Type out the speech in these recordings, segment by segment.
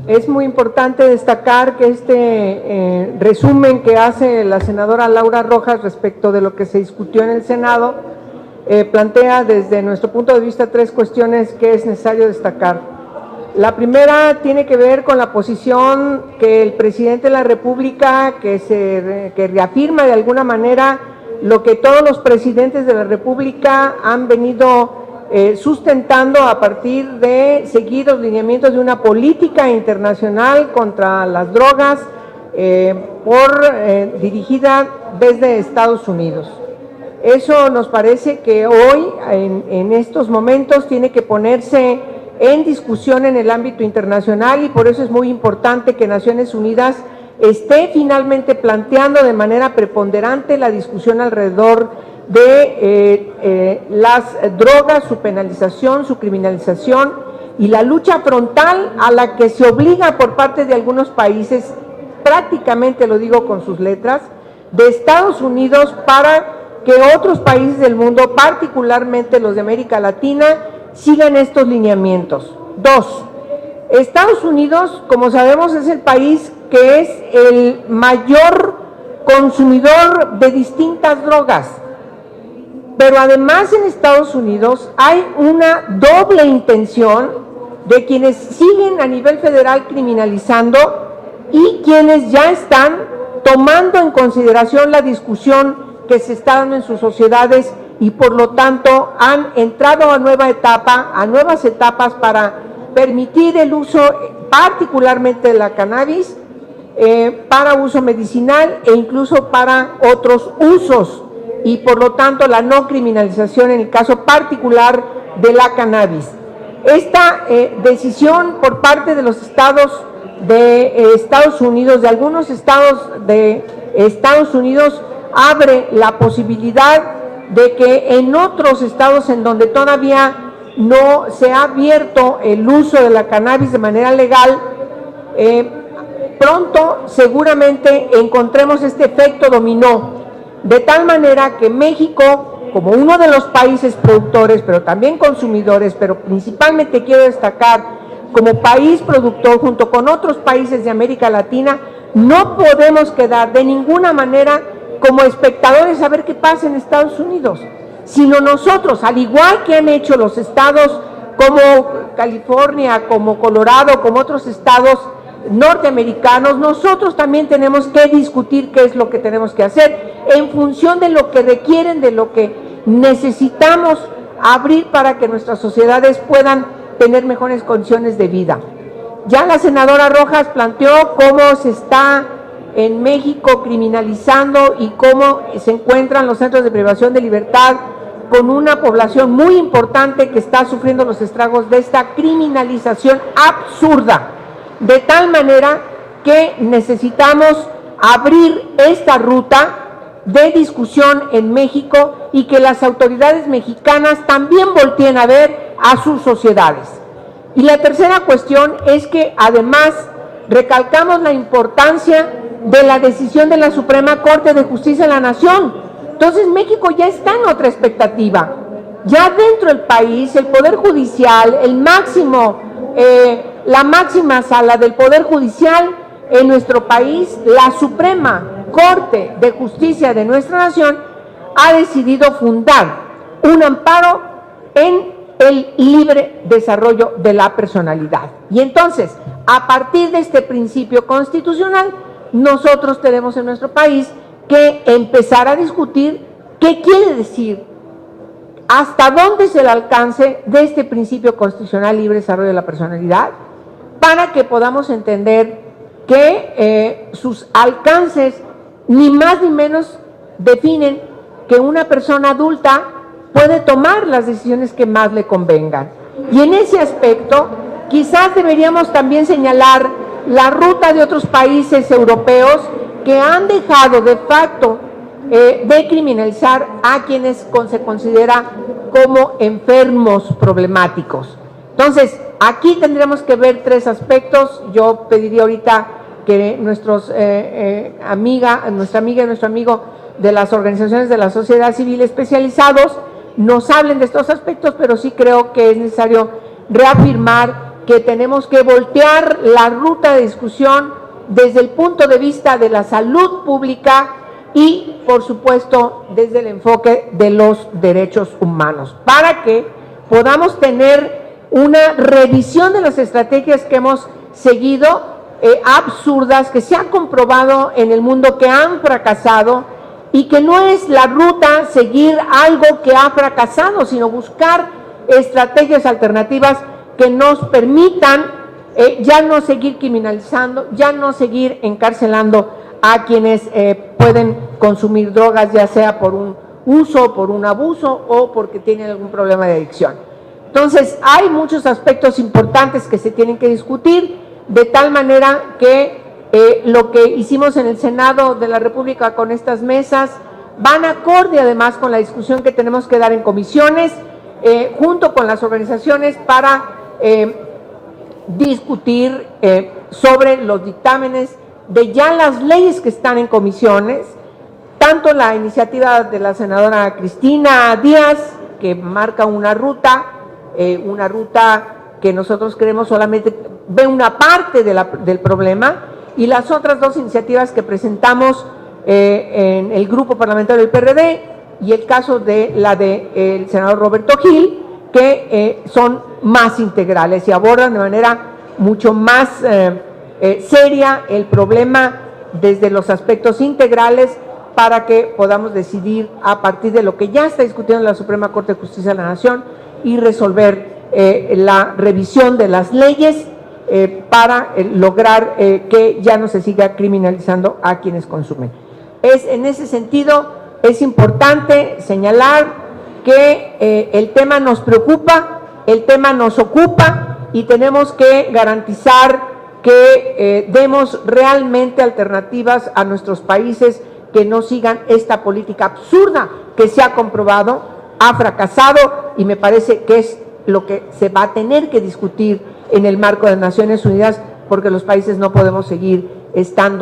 Es muy importante destacar que este resumen que hace la senadora Laura Rojas respecto de lo que se discutió en el Senado plantea desde nuestro punto de vista 3 cuestiones que es necesario destacar. La primera tiene que ver con la posición que el presidente de la República, que reafirma de alguna manera lo que todos los presidentes de la República han venido sustentando a partir de seguir los lineamientos de una política internacional contra las drogas dirigida desde Estados Unidos. Eso nos parece que hoy, en estos momentos, tiene que ponerse en discusión en el ámbito internacional y por eso es muy importante que Naciones Unidas esté finalmente planteando de manera preponderante la discusión alrededor de las drogas, su penalización, su criminalización y la lucha frontal a la que se obliga por parte de algunos países, prácticamente lo digo con sus letras, de Estados Unidos para que otros países del mundo, particularmente los de América Latina, sigan estos lineamientos. 2. Estados Unidos, como sabemos, es el país que es el mayor consumidor de distintas drogas. Pero además en Estados Unidos hay una doble intención de quienes siguen a nivel federal criminalizando y quienes ya están tomando en consideración la discusión que se está dando en sus sociedades y por lo tanto han entrado a nuevas etapas para permitir el uso particularmente de la cannabis para uso medicinal e incluso para otros usos y por lo tanto la no criminalización en el caso particular de la cannabis. Esta decisión por parte de los estados de Estados Unidos, de algunos estados de Estados Unidos, abre la posibilidad de que en otros estados en donde todavía no se ha abierto el uso de la cannabis de manera legal, pronto seguramente encontremos este efecto dominó, de tal manera que México, como uno de los países productores, pero también consumidores, pero principalmente quiero destacar como país productor junto con otros países de América Latina, no podemos quedar de ninguna manera como espectadores a ver qué pasa en Estados Unidos, sino nosotros, al igual que han hecho los estados como California, como Colorado, como otros estados norteamericanos, nosotros también tenemos que discutir qué es lo que tenemos que hacer en función de lo que requieren, de lo que necesitamos abrir para que nuestras sociedades puedan tener mejores condiciones de vida. Ya la senadora Rojas planteó cómo se está en México criminalizando y cómo se encuentran los centros de privación de libertad con una población muy importante que está sufriendo los estragos de esta criminalización absurda, de tal manera que necesitamos abrir esta ruta de discusión en México y que las autoridades mexicanas también volteen a ver a sus sociedades. Y la tercera cuestión es que además recalcamos la importancia de la decisión de la Suprema Corte de Justicia de la Nación. Entonces México ya está en otra expectativa. Ya dentro del país, el Poder Judicial, la máxima sala del Poder Judicial en nuestro país, la Suprema Corte de Justicia de nuestra nación, ha decidido fundar un amparo en el libre desarrollo de la personalidad. Y entonces, a partir de este principio constitucional, nosotros tenemos en nuestro país que empezar a discutir qué quiere decir, hasta dónde es el alcance de este principio constitucional libre desarrollo de la personalidad, para que podamos entender que sus alcances ni más ni menos definen que una persona adulta puede tomar las decisiones que más le convengan. Y en ese aspecto, quizás deberíamos también señalar la ruta de otros países europeos que han dejado de facto de criminalizar a quienes se considera como enfermos problemáticos. Entonces, aquí tendríamos que ver 3 aspectos. Yo pediría ahorita que nuestra amiga y nuestro amigo de las organizaciones de la sociedad civil especializados nos hablen de estos aspectos, pero sí creo que es necesario reafirmar que tenemos que voltear la ruta de discusión desde el punto de vista de la salud pública y, por supuesto, desde el enfoque de los derechos humanos, para que podamos tener una revisión de las estrategias que hemos seguido, absurdas, que se ha comprobado en el mundo que han fracasado, y que no es la ruta seguir algo que ha fracasado, sino buscar estrategias alternativas que nos permitan ya no seguir criminalizando, ya no seguir encarcelando a quienes pueden consumir drogas, ya sea por un uso, por un abuso o porque tienen algún problema de adicción. Entonces, hay muchos aspectos importantes que se tienen que discutir, de tal manera que lo que hicimos en el Senado de la República con estas mesas van acorde además con la discusión que tenemos que dar en comisiones, junto con las organizaciones para discutir sobre los dictámenes de ya las leyes que están en comisiones, tanto la iniciativa de la senadora Cristina Díaz, que marca una ruta que nosotros creemos solamente ve una parte del problema, y las otras dos iniciativas que presentamos en el grupo parlamentario del PRD, y el caso de la del senador Roberto Gil, que son más integrales y abordan de manera mucho más seria el problema desde los aspectos integrales, para que podamos decidir a partir de lo que ya está discutiendo la Suprema Corte de Justicia de la Nación y resolver la revisión de las leyes para lograr que ya no se siga criminalizando a quienes consumen. En ese sentido, es importante señalar que el tema nos preocupa, el tema nos ocupa, y tenemos que garantizar que demos realmente alternativas a nuestros países que no sigan esta política absurda que se ha comprobado, ha fracasado, y me parece que es lo que se va a tener que discutir en el marco de Naciones Unidas, porque los países no podemos seguir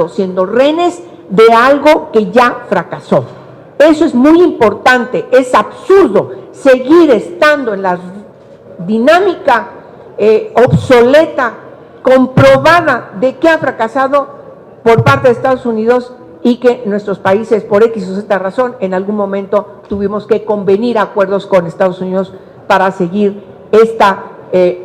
siendo rehenes de algo que ya fracasó. Eso es muy importante. Es absurdo seguir estando en la dinámica obsoleta, comprobada, de que ha fracasado por parte de Estados Unidos, y que nuestros países, por X o Z razón, en algún momento tuvimos que convenir acuerdos con Estados Unidos para seguir esta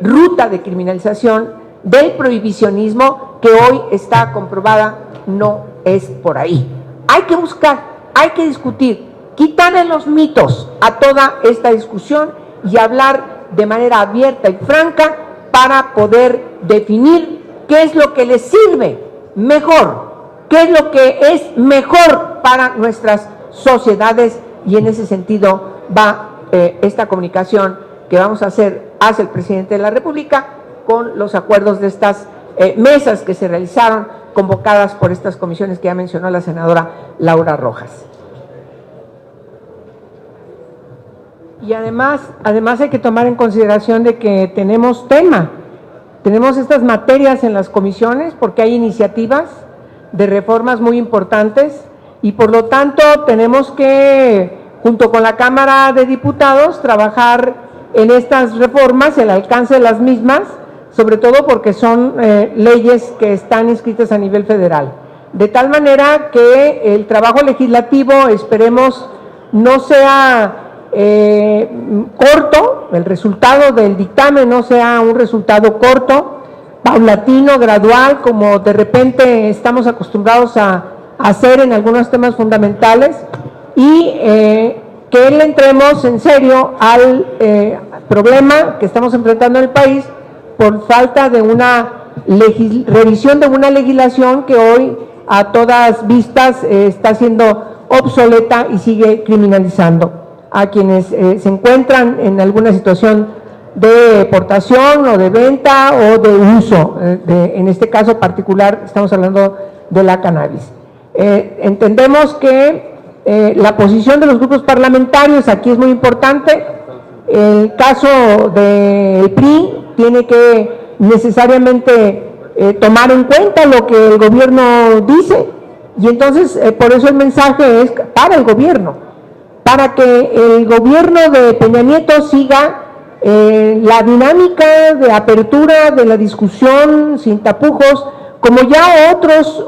ruta de criminalización del prohibicionismo, que hoy está comprobada no es por ahí. Hay que buscar, hay que discutir, quitarle los mitos a toda esta discusión y hablar de manera abierta y franca para poder definir qué es lo que les sirve mejor, qué es lo que es mejor para nuestras sociedades, y en ese sentido va esta comunicación que vamos a hacer hacia el presidente de la República con los acuerdos de estas mesas que se realizaron, convocadas por estas comisiones que ya mencionó la senadora Laura Rojas. Y además hay que tomar en consideración de que tenemos estas materias en las comisiones, porque hay iniciativas de reformas muy importantes, y por lo tanto tenemos que, junto con la Cámara de Diputados, trabajar en estas reformas, el alcance de las mismas, sobre todo porque son leyes que están inscritas a nivel federal. De tal manera que el trabajo legislativo, esperemos, no sea corto, el resultado del dictamen no sea un resultado corto, paulatino, gradual, como de repente estamos acostumbrados a hacer en algunos temas fundamentales, y que le entremos en serio al problema que estamos enfrentando en el país por falta de una revisión de una legislación que hoy a todas vistas está siendo obsoleta y sigue criminalizando a quienes se encuentran en alguna situación de portación o de venta o de uso, en este caso particular estamos hablando de la cannabis. Entendemos que la posición de los grupos parlamentarios aquí es muy importante. El caso del PRI tiene que necesariamente tomar en cuenta lo que el gobierno dice, y entonces por eso el mensaje es para el gobierno, para que el gobierno de Peña Nieto siga la dinámica de apertura de la discusión sin tapujos, como ya otros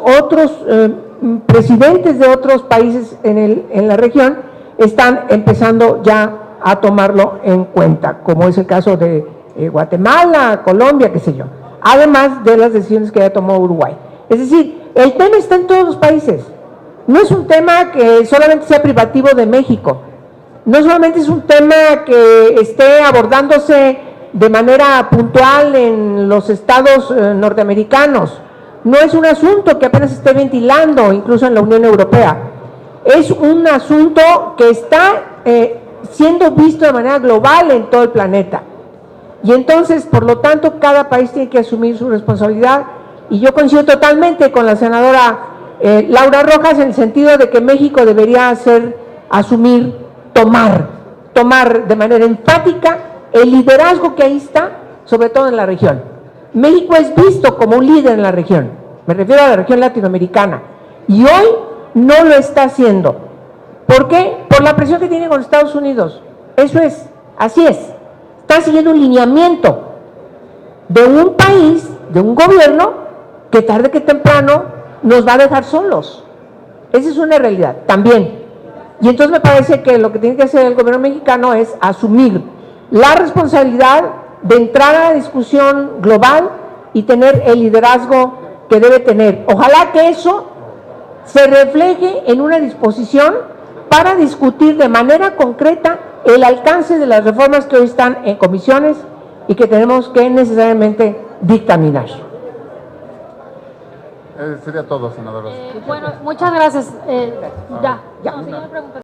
presidentes de otros países en la región están empezando ya a tomarlo en cuenta, como es el caso de Guatemala, Colombia, qué sé yo, además de las decisiones que ya tomó Uruguay. Es decir, el tema está en todos los países, no es un tema que solamente sea privativo de México, no solamente es un tema que esté abordándose de manera puntual en los estados norteamericanos, no es un asunto que apenas se esté ventilando incluso en la Unión Europea, es un asunto que está siendo visto de manera global en todo el planeta. Y entonces, por lo tanto, cada país tiene que asumir su responsabilidad, y yo coincido totalmente con la senadora Laura Rojas en el sentido de que México debería asumir, tomar de manera enfática el liderazgo que ahí está, sobre todo en la región. México es visto como un líder en la región, me refiero a la región latinoamericana, y hoy no lo está haciendo. ¿Por qué? Por la presión que tiene con Estados Unidos. Eso es, así es. Está siguiendo un lineamiento de un país, de un gobierno, que tarde que temprano nos va a dejar solos. Esa es una realidad también. Y entonces me parece que lo que tiene que hacer el gobierno mexicano es asumir la responsabilidad de entrar a la discusión global y tener el liderazgo que debe tener. Ojalá que eso se refleje en una disposición para discutir de manera concreta el alcance de las reformas que hoy están en comisiones y que tenemos que necesariamente dictaminar. Sería todo, senadora. Bueno, muchas gracias. Ya. No, señora pregunta.